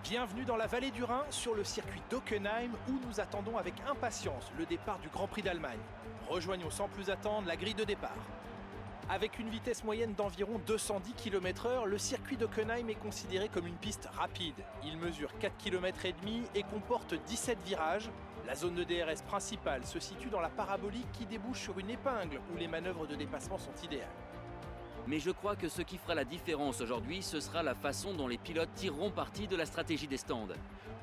Bienvenue dans la vallée du Rhin, sur le circuit d'Hockenheim, où nous attendons avec impatience le départ du Grand Prix d'Allemagne. Rejoignons sans plus attendre la grille de départ. Avec une vitesse moyenne d'environ 210 km/h, le circuit d'Hockenheim est considéré comme une piste rapide. Il mesure 4,5 km et comporte 17 virages. La zone de DRS principale se situe dans la parabolique qui débouche sur une épingle où les manœuvres de dépassement sont idéales. Mais je crois que ce qui fera la différence aujourd'hui, ce sera la façon dont les pilotes tireront parti de la stratégie des stands.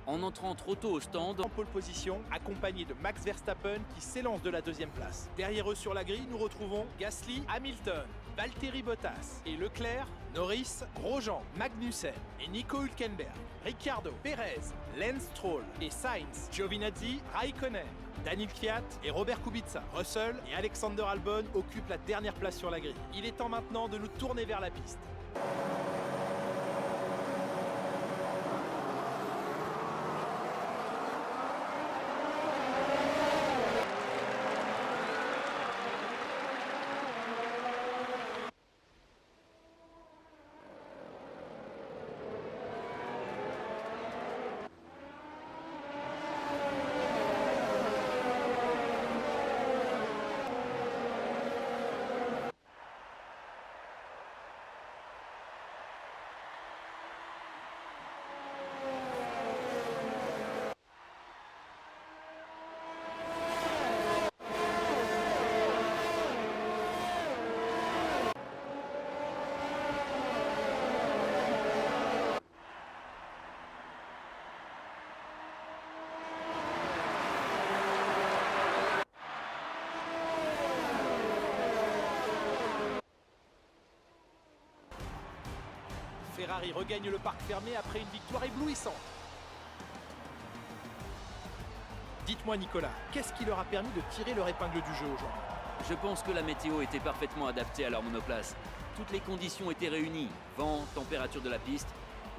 En entrant trop tôt au stand, En pole position, accompagné de Max Verstappen qui s'élance de la deuxième place. Derrière eux sur la grille, nous retrouvons Gasly, Hamilton, Valtteri Bottas et Leclerc, Norris, Grosjean, Magnussen et Nico Hülkenberg, Ricciardo, Perez, Lance Stroll et Sainz, Giovinazzi, Raikkonen, Daniil Kvyat et Robert Kubica. Russell et Alexander Albon occupent la dernière place sur la grille. Il est temps maintenant de nous tourner vers la piste. Ferrari regagne le parc fermé après une victoire éblouissante. Dites-moi Nicolas, qu'est-ce qui leur a permis de tirer leur épingle du jeu aujourd'hui? je pense que la météo était parfaitement adaptée à leur monoplace. Toutes les conditions étaient réunies, vent, température de la piste.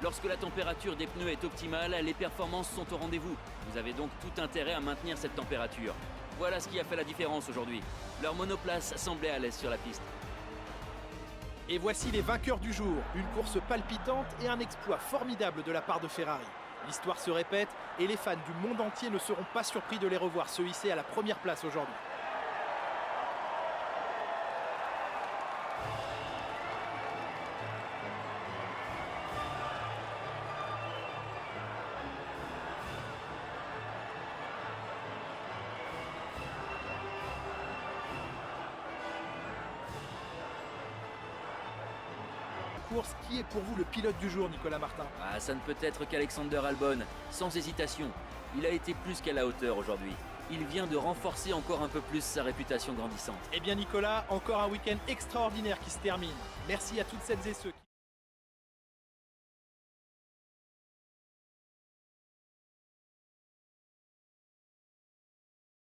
Lorsque la température des pneus est optimale, les performances sont au rendez-vous. Vous avez donc tout intérêt à maintenir cette température. Voilà ce qui a fait la différence aujourd'hui. Leur monoplace semblait à l'aise sur la piste. Et voici les vainqueurs du jour, une course palpitante et un exploit formidable de la part de Ferrari. L'histoire se répète et les fans du monde entier ne seront pas surpris de les revoir se hisser à la première place aujourd'hui. Course, qui est pour vous le pilote du jour, Nicolas Martin? Ah, ça ne peut être qu'Alexander Albon, sans hésitation. Il a été plus qu'à la hauteur aujourd'hui. Il vient de renforcer encore un peu plus sa réputation grandissante. Eh bien Nicolas, encore un week-end extraordinaire qui se termine. Merci à toutes celles et ceux qui...